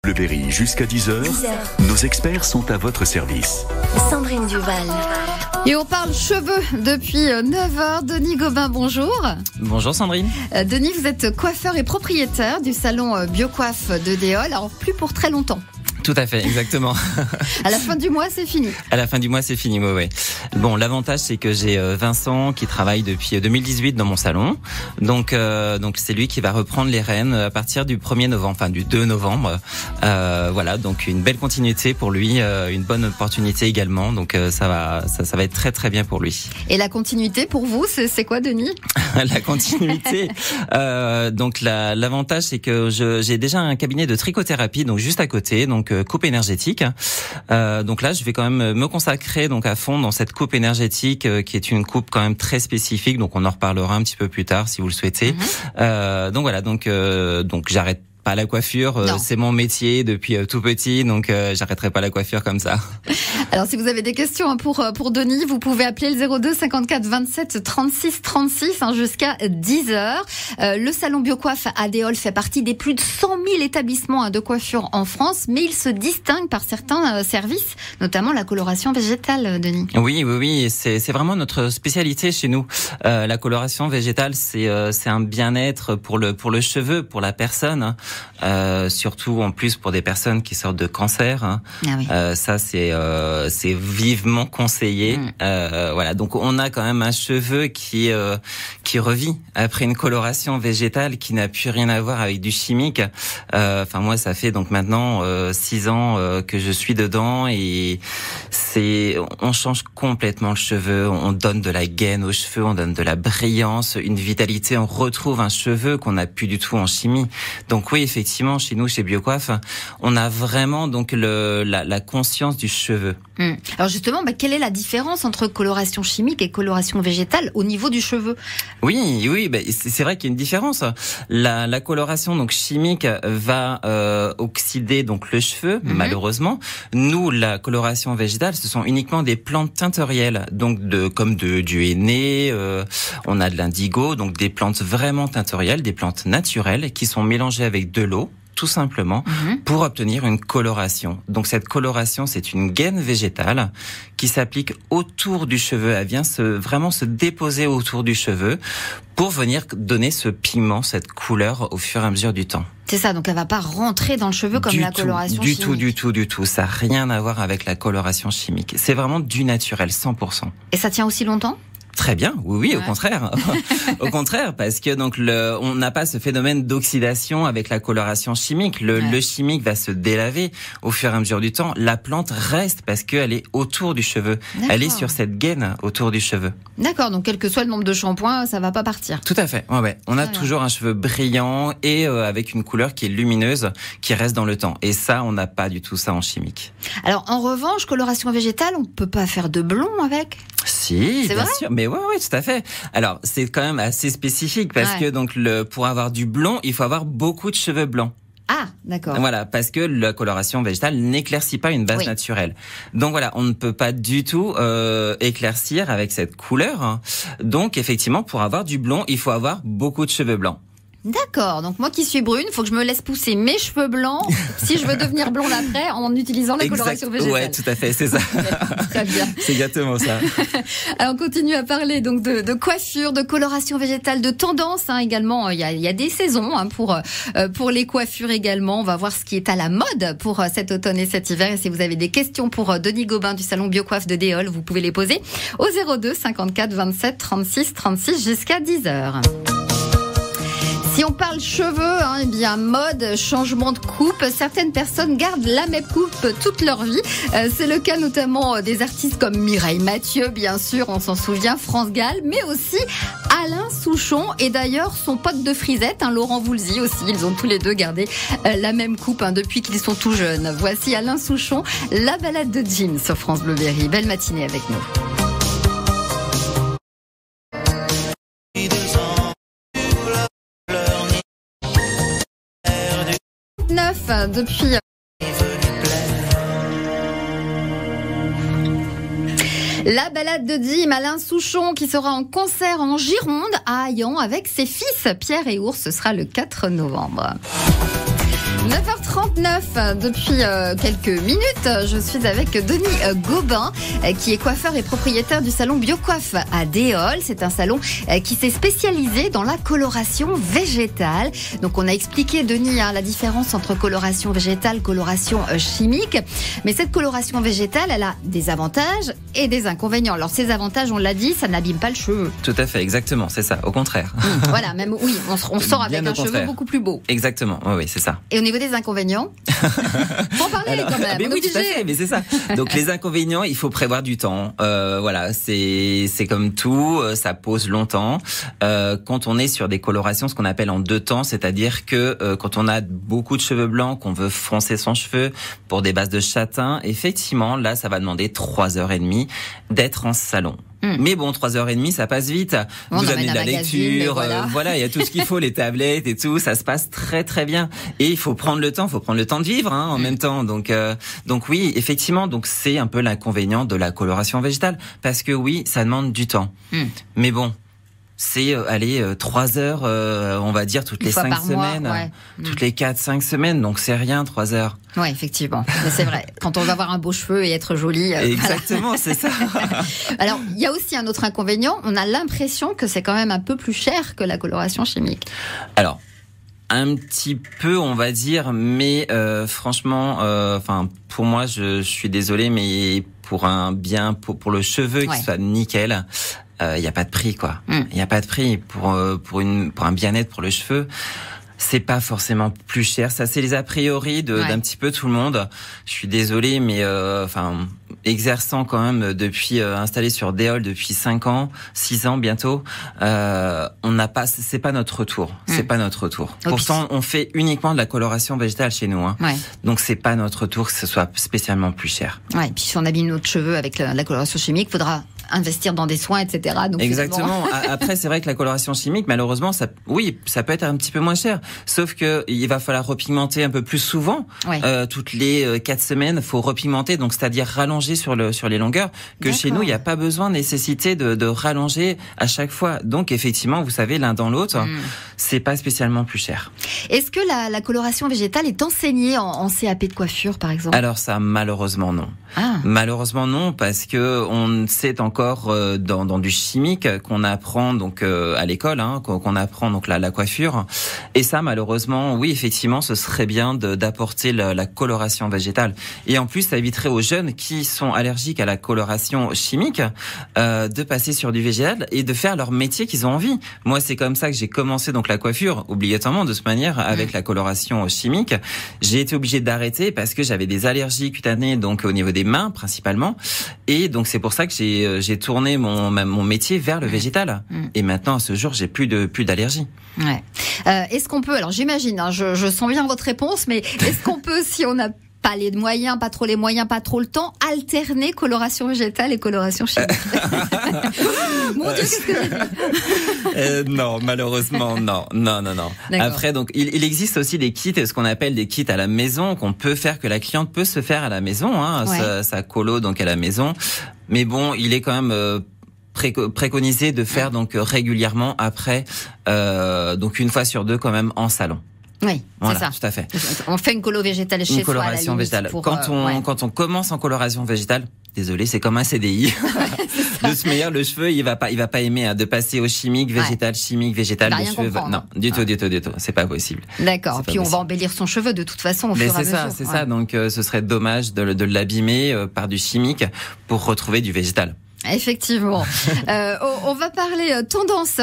Le Berry jusqu'à 10h, nos experts sont à votre service. Sandrine Duval. Et on parle cheveux depuis 9h. Denis Gobin, bonjour. Bonjour Sandrine. Denis, vous êtes coiffeur et propriétaire du salon Biocoiffe de Déol. Alors plus pour très longtemps. Tout à fait, exactement. À la fin du mois, c'est fini. À la fin du mois, c'est fini, ouais. Bon, l'avantage, c'est que j'ai Vincent qui travaille depuis 2018 dans mon salon. Donc c'est lui qui va reprendre les rênes à partir du 1er novembre, enfin du 2 novembre. Voilà, donc une belle continuité pour lui, une bonne opportunité également. Donc ça va être très très bien pour lui. Et la continuité pour vous, c'est quoi, Denis? La continuité. Donc l'avantage, c'est que j'ai déjà un cabinet de trichothérapie, donc juste à côté, donc coupe énergétique. Donc là, je vais quand même me consacrer donc à fond dans cette coupe énergétique qui est une coupe quand même très spécifique. Donc on en reparlera un petit peu plus tard si vous le souhaitez. Donc voilà, donc j'arrête pas la coiffure, c'est mon métier depuis tout petit, donc j'arrêterai pas la coiffure comme ça. Alors si vous avez des questions pour Denis, vous pouvez appeler le 02 54 27 36 36 jusqu'à 10h. Le salon Biocoiffe à Déol fait partie des plus de 100 000 établissements de coiffure en France, mais il se distingue par certains services, notamment la coloration végétale, Denis. Oui, c'est vraiment notre spécialité chez nous. La coloration végétale, c'est un bien-être pour le cheveu, pour la personne. Surtout en plus pour des personnes qui sortent de cancer. Ah oui. Ça c'est vivement conseillé. Voilà, donc on a quand même un cheveu qui revit après une coloration végétale qui n'a plus rien à voir avec du chimique. Enfin moi ça fait donc maintenant 6 ans que je suis dedans et on change complètement le cheveu, on donne de la gaine aux cheveux, on donne de la brillance, une vitalité, on retrouve un cheveu qu'on n'a plus du tout en chimie. Donc oui, effectivement, chez nous, chez Biocoiffe, on a vraiment donc la conscience du cheveu. Alors justement, quelle est la différence entre coloration chimique et coloration végétale au niveau du cheveu? Oui, c'est vrai qu'il y a une différence. La coloration donc chimique va oxyder donc le cheveu, malheureusement. Nous, la coloration végétale, ce sont uniquement des plantes teintorielles, donc comme du henné, on a de l'indigo, donc des plantes vraiment teintorielles, des plantes naturelles qui sont mélangées avec de l'eau, tout simplement, pour obtenir une coloration. Donc cette coloration, c'est une gaine végétale qui s'applique autour du cheveu. Elle vient vraiment se déposer autour du cheveu pour venir donner ce pigment, cette couleur au fur et à mesure du temps. C'est ça, donc elle va pas rentrer dans le cheveu comme la coloration chimique. Du tout. Ça n'a rien à voir avec la coloration chimique. C'est vraiment du naturel, 100%. Et ça tient aussi longtemps ? Très bien, oui, au contraire. Au contraire, parce que donc on n'a pas ce phénomène d'oxydation avec la coloration chimique. Le chimique va se délaver au fur et à mesure du temps. La plante reste parce qu'elle est autour du cheveu. Elle est sur cette gaine autour du cheveu. D'accord, donc quel que soit le nombre de shampoings, ça va pas partir. Tout à fait, ouais. On a toujours un cheveu brillant et avec une couleur qui est lumineuse, qui reste dans le temps. Et ça, on n'a pas du tout ça en chimique. Alors en revanche, coloration végétale, on peut pas faire de blond avec ? Si, bien sûr, mais oui, tout à fait. Alors, c'est quand même assez spécifique parce que donc pour avoir du blond, il faut avoir beaucoup de cheveux blancs. Ah, d'accord. Voilà, parce que la coloration végétale n'éclaircit pas une base naturelle. Donc voilà, on ne peut pas du tout éclaircir avec cette couleur. Donc effectivement, pour avoir du blond, il faut avoir beaucoup de cheveux blancs. D'accord, donc moi qui suis brune, il faut que je me laisse pousser mes cheveux blancs si je veux devenir blonde après en utilisant la coloration végétale. Ouais, tout à fait, c'est ça. Très bien. C'est exactement ça. Alors on continue à parler donc de coiffure, de coloration végétale, de tendance également. Il y a des saisons pour les coiffures également. On va voir ce qui est à la mode pour cet automne et cet hiver. Et si vous avez des questions pour Denis Gobin du salon Biocoiffe de Déol, vous pouvez les poser au 02 54 27 36 36 jusqu'à 10h. Si on parle cheveux, eh bien mode, changement de coupe, certaines personnes gardent la même coupe toute leur vie. C'est le cas notamment des artistes comme Mireille Mathieu, bien sûr, on s'en souvient, France Gall, mais aussi Alain Souchon et d'ailleurs son pote de frisette, Laurent Voulzy aussi. Ils ont tous les deux gardé la même coupe depuis qu'ils sont tout jeunes. Voici Alain Souchon, la balade de Jim sur France Bleu Berry. Belle matinée avec nous. Depuis la balade de Dim, Alain Souchon qui sera en concert en Gironde à Hayan avec ses fils Pierre et Ours, ce sera le 4 novembre. 9h39, depuis quelques minutes, je suis avec Denis Gobin, qui est coiffeur et propriétaire du salon Biocoiffe à Déol. C'est un salon qui s'est spécialisé dans la coloration végétale. Donc on a expliqué, Denis, la différence entre coloration végétale, coloration chimique. Mais cette coloration végétale, elle a des avantages et des inconvénients. Alors ces avantages, on l'a dit, ça n'abîme pas le cheveu. Tout à fait, exactement, c'est ça, au contraire. Voilà, même oui, on sort avec un cheveu beaucoup plus beau. Exactement, oui, c'est ça. Et au niveau des inconvénients, faut en parler quand même. Mais oui, tout à fait, mais c'est ça. Donc les inconvénients, il faut prévoir du temps. Voilà, c'est comme tout, ça pose longtemps. Quand on est sur des colorations, ce qu'on appelle en 2 temps, c'est-à-dire que quand on a beaucoup de cheveux blancs, qu'on veut froncer son cheveu pour des bases de châtain, effectivement, là, ça va demander 3h30 d'être en salon. Mais bon, 3h30, ça passe vite. Vous amenez de la lecture, voilà, il y a tout ce qu'il faut, les tablettes et tout, ça se passe très très bien. Et il faut prendre le temps, de vivre en même temps. Donc oui, effectivement, donc c'est un peu l'inconvénient de la coloration végétale, parce que oui, ça demande du temps. Mais bon. C'est 3 heures, on va dire, toutes les 5 semaines, mois, toutes les 4-5 semaines, donc c'est rien, 3 heures. Oui, effectivement, mais c'est vrai, quand on va avoir un beau cheveu et être joli. Exactement, voilà. C'est ça. Alors, il y a aussi un autre inconvénient, on a l'impression que c'est quand même un peu plus cher que la coloration chimique. Alors, un petit peu, on va dire, mais franchement, pour moi, je suis désolé, mais pour le cheveu qui soit nickel, il y a pas de prix, quoi. Il y a pas de prix pour un bien-être pour le cheveu. C'est pas forcément plus cher. Ça, c'est les a priori d'un petit peu tout le monde. Je suis désolé, mais exerçant quand même installé sur Déol depuis 5 ans, 6 ans bientôt, c'est pas notre retour. C'est pas notre retour. Pourtant, on fait uniquement de la coloration végétale chez nous, hein. Donc c'est pas notre retour que ce soit spécialement plus cher. Ouais, et puis si on abîme notre cheveu avec la coloration chimique, faudra investir dans des soins, etc. Donc exactement. Après, c'est vrai que la coloration chimique, malheureusement, ça peut être un petit peu moins cher. Sauf que il va falloir repigmenter un peu plus souvent. Toutes les 4 semaines, faut repigmenter, donc c'est-à-dire rallonger sur les longueurs. Que chez nous, il n'y a pas besoin, nécessité de rallonger à chaque fois. Donc effectivement, vous savez, l'un dans l'autre, c'est pas spécialement plus cher. Est-ce que la coloration végétale est enseignée en CAP de coiffure, par exemple? Alors ça, malheureusement non. Malheureusement non, parce que on sait encore dans du chimique qu'on apprend donc à l'école, qu'on apprend donc la coiffure. Et ça, malheureusement, oui, effectivement, ce serait bien d'apporter la coloration végétale. Et en plus, ça éviterait aux jeunes qui sont allergiques à la coloration chimique de passer sur du végétal et de faire leur métier qu'ils ont envie. Moi, c'est comme ça que j'ai commencé donc la coiffure, obligatoirement de cette manière, avec la coloration chimique. J'ai été obligé d'arrêter parce que j'avais des allergies cutanées, donc au niveau des mains principalement. Et donc c'est pour ça que j'ai tourné mon métier vers le végétal. Et maintenant, à ce jour, j'ai plus d'allergie. Ouais. Est-ce qu'on peut, alors j'imagine, je sens bien votre réponse, mais est-ce qu'on peut, si on n'a pas les moyens, pas trop le temps, alterner coloration végétale et coloration chimique? Mon Dieu, qu'est-ce que j'ai dit? Non, malheureusement, non. Après, donc, il existe aussi des kits, ce qu'on appelle des kits à la maison, que la cliente peut se faire à la maison, sa colo, donc à la maison. Mais bon, il est quand même préconisé de faire donc régulièrement après, donc 1 fois sur 2 quand même en salon. Oui, voilà, c'est ça. Tout à fait. On fait une colo végétale chez soi. Une coloration végétale. Quand on commence en coloration végétale, désolé, c'est comme un CDI. De toute manière, le cheveu, il va pas aimer de passer au chimique, végétal, chimique, végétal. Le cheveu, non, du tout. C'est pas possible. D'accord. Puis on va embellir son cheveu de toute façon au fur et à mesure. C'est ça. Donc ce serait dommage de l'abîmer par du chimique pour retrouver du végétal. Effectivement. On va parler tendance,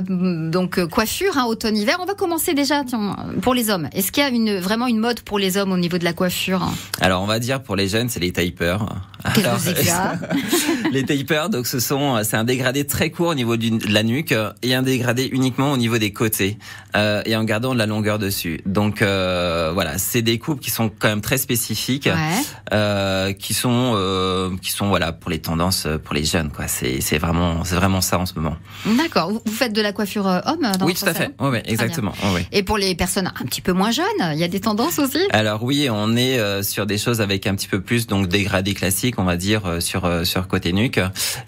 donc coiffure, automne-hiver. On va commencer déjà pour les hommes. Est-ce qu'il y a vraiment une mode pour les hommes au niveau de la coiffure? Alors on va dire pour les jeunes, c'est les tapers. Alors, les tapers, donc c'est un dégradé très court au niveau de la nuque et un dégradé uniquement au niveau des côtés et en gardant de la longueur dessus. Donc voilà, c'est des coupes qui sont quand même très spécifiques, qui sont voilà pour les tendances pour les jeunes, quoi. C'est vraiment ça en ce moment. D'accord. Vous faites de la coiffure homme dans Oui, tout à fait. Oui, exactement. Oui. Et pour les personnes un petit peu moins jeunes, il y a des tendances aussi? Alors oui, on est sur des choses avec un petit peu plus donc dégradé classique, on va dire sur côté nuque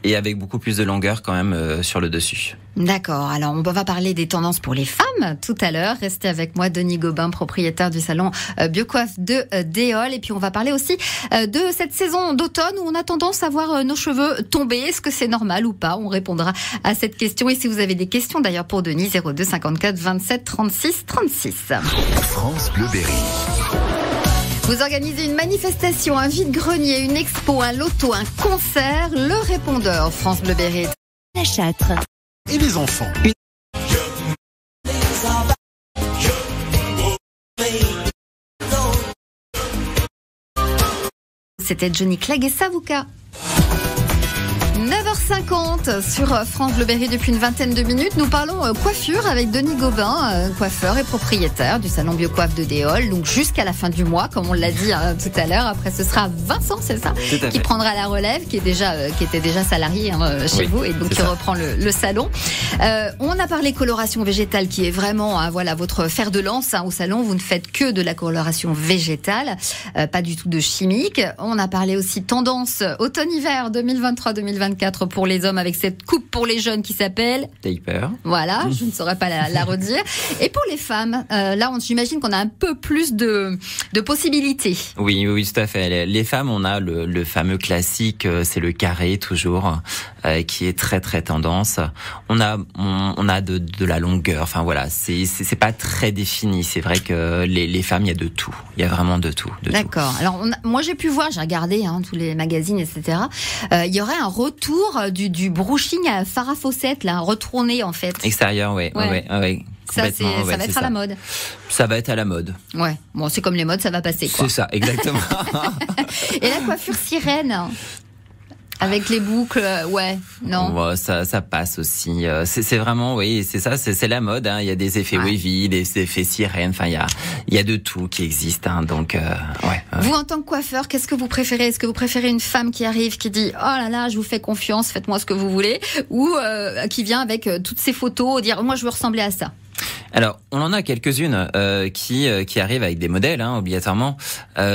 et avec beaucoup plus de longueur quand même sur le dessus. D'accord. Alors, on va parler des tendances pour les femmes tout à l'heure. Restez avec moi, Denis Gobin, propriétaire du salon Biocoiffe de Déol. Et puis, on va parler aussi de cette saison d'automne où on a tendance à voir nos cheveux tomber. Est-ce que c'est normal ou pas? On répondra à cette question. Et si vous avez des questions, d'ailleurs, pour Denis, 02 54 27 36 36. France Bleu Berry. Vous organisez une manifestation, un vide-grenier, une expo, un loto, un concert. Le répondeur, France Bleu Berry. La Châtre. Et les enfants. C'était Johnny Clegg et Savuka. 9h50 sur France Bleu Berry depuis une vingtaine de minutes. Nous parlons coiffure avec Denis Gobin, coiffeur et propriétaire du salon Biocoiffe de Déol. Donc jusqu'à la fin du mois, comme on l'a dit tout à l'heure. Après, ce sera Vincent, c'est ça, qui prendra la relève, qui était déjà salarié chez vous et donc qui reprend le salon. On a parlé coloration végétale, qui est vraiment votre fer de lance au salon. Vous ne faites que de la coloration végétale, pas du tout de chimique. On a parlé aussi tendance automne-hiver 2023-2024 pour les hommes avec cette coupe pour les jeunes qui s'appelle Taper. Voilà, je ne saurais pas la redire. Et pour les femmes, là, j'imagine qu'on a un peu plus de possibilités. Oui, tout à fait. Les femmes, on a le fameux classique, c'est le carré toujours, qui est très très tendance. On a de la longueur. Enfin voilà, c'est pas très défini. C'est vrai que les femmes, il y a de tout. Il y a vraiment de tout. D'accord. Alors moi j'ai pu voir, j'ai regardé tous les magazines, etc. Il y aurait un retour du brushing à Farrah Fawcett, là, retourné en fait. Extérieur, oui. Ça va être à la mode. Ça va être à la mode. Ouais. Bon, c'est comme les modes, ça va passer, quoi. C'est ça, exactement. Et la coiffure sirène, avec les boucles, non. Ça passe aussi. C'est vraiment, c'est ça, c'est la mode. Il y a des effets wavy, des effets sirènes. Enfin, il y a de tout qui existe. Donc, Vous, en tant que coiffeur, qu'est-ce que vous préférez? Est-ce que vous préférez une femme qui arrive, qui dit oh là là, je vous fais confiance, faites-moi ce que vous voulez, ou qui vient avec toutes ses photos, dire moi je veux ressembler à ça? Alors, on en a quelques-unes qui arrivent avec des modèles, obligatoirement.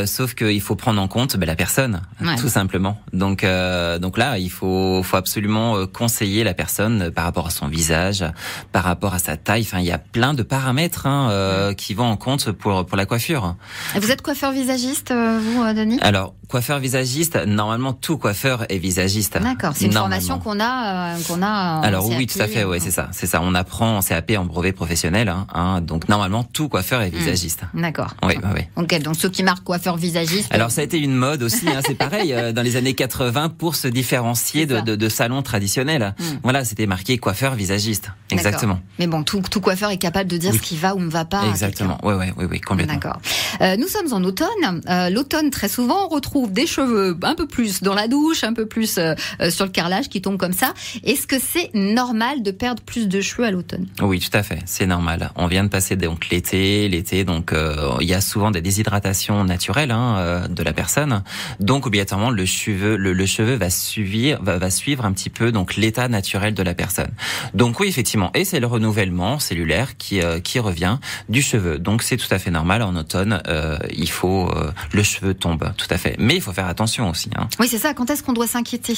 Sauf qu'il faut prendre en compte la personne, tout simplement. Donc là, il faut absolument conseiller la personne par rapport à son visage, par rapport à sa taille. Enfin, il y a plein de paramètres qui vont en compte pour la coiffure. Vous êtes coiffeur visagiste, vous, Denis? Alors, coiffeur visagiste, normalement, tout coiffeur est visagiste. D'accord, c'est une formation qu'on a. Alors oui, tout à fait, c'est ça. On apprend en CAP, en brevet professionnel. Donc normalement tout coiffeur est visagiste. D'accord. Oui. Ok, donc ceux qui marquent coiffeur visagiste. Alors ça a été une mode aussi, c'est pareil dans les années 80 pour se différencier de salons traditionnels. Voilà, c'était marqué coiffeur visagiste. Exactement. D'accord. Mais bon, tout coiffeur est capable de dire ce qui va ou ne va pas. Exactement. Oui, complètement. D'accord. Nous sommes en automne. L'automne, très souvent, on retrouve des cheveux un peu plus dans la douche, un peu plus sur le carrelage qui tombent comme ça. Est-ce que c'est normal de perdre plus de cheveux à l'automne? Oui, tout à fait. C'est normal. On vient de passer donc l'été, donc il y a souvent des déshydratations naturelles de la personne. Donc obligatoirement le cheveu va suivre un petit peu donc l'état naturel de la personne. Donc oui, effectivement, et c'est le renouvellement cellulaire qui revient du cheveu. Donc c'est tout à fait normal en automne, il faut le cheveu tombe, tout à fait. Mais il faut faire attention aussi. Oui, c'est ça. Quand est-ce qu'on doit s'inquiéter?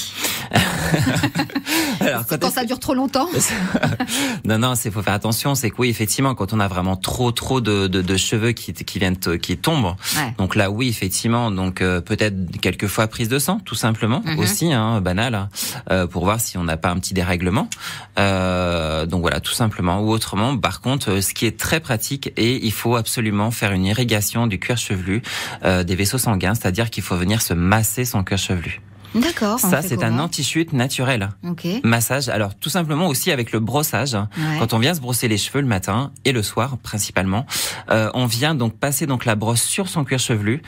Alors, quand ça dure trop longtemps. Non, faut faire attention. C'est que oui, effectivement, quand on a vraiment trop de cheveux qui tombent. Donc là, oui, effectivement. Donc peut-être quelquefois prise de sang, tout simplement, aussi, banal, pour voir si on n'a pas un petit dérèglement. Donc voilà, tout simplement. Ou autrement, par contre, ce qui est très pratique, et il faut absolument faire une irrigation du cuir chevelu, des vaisseaux sanguins, c'est-à-dire qu'il faut venir se masser son cuir chevelu. D'accord. Ça, c'est un anti-chute naturel. Okay. Massage. Alors, tout simplement aussi avec le brossage. Quand on vient se brosser les cheveux le matin et le soir, principalement, on vient donc passer la brosse sur son cuir chevelu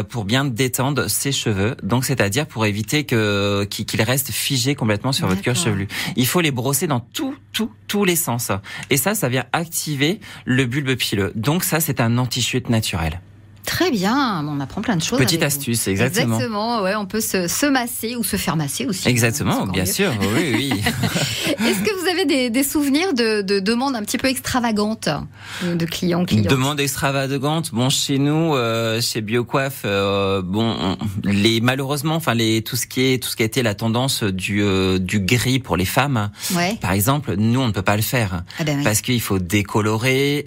pour bien détendre ses cheveux. Donc, c'est-à-dire pour éviter qu'il reste figé complètement sur votre cuir chevelu. Il faut les brosser dans tous les sens. Et ça vient activer le bulbe pileux. Donc, ça, c'est un anti-chute naturel. Très bien, on apprend plein de choses. Petite astuce, exactement. Exactement, ouais, on peut se masser ou se faire masser aussi. Exactement, bien sûr, oui. Est-ce que vous avez des souvenirs de demandes un petit peu extravagantes de clients? Demandes extravagantes, bon, chez nous, chez Biocoiffe, malheureusement, enfin tout ce qui a été la tendance du gris pour les femmes, par exemple, nous on ne peut pas le faire parce qu'il faut décolorer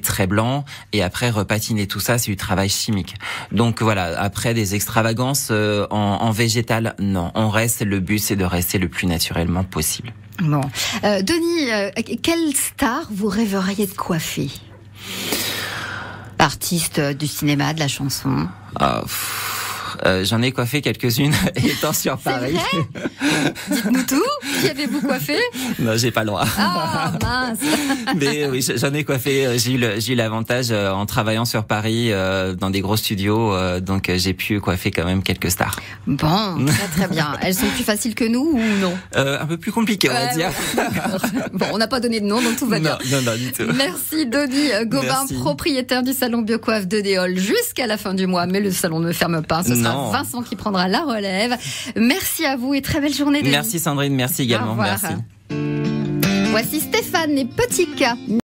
très blanc et après repatiner tout ça, c'est du travail chimique. Donc voilà, après des extravagances en végétal, non, le but c'est de rester le plus naturellement possible. Bon, Denis, quelle star vous rêveriez de coiffer? Artiste du cinéma, de la chanson? J'en ai coiffé quelques-unes étant sur Paris. Dites-nous tout. Qui avez-vous coiffé? Non, j'ai pas le droit. Ah, mince. Mais oui, j'en ai coiffé. J'ai eu l'avantage en travaillant sur Paris dans des gros studios, donc j'ai pu coiffer quand même quelques stars. Bon, très bien. Elles sont plus faciles que nous ou non? Un peu plus compliqué, on va dire. Bon, on n'a pas donné de nom, donc tout va bien. Non, du tout. Merci Denis Gobin, propriétaire du salon Biocoiffe de Déol jusqu'à la fin du mois. Mais le salon ne ferme pas. Ce sera Vincent qui prendra la relève. Merci à vous et très belle journée, Denis. Merci Sandrine, merci également. Merci. Voici Stéphane et Petit K.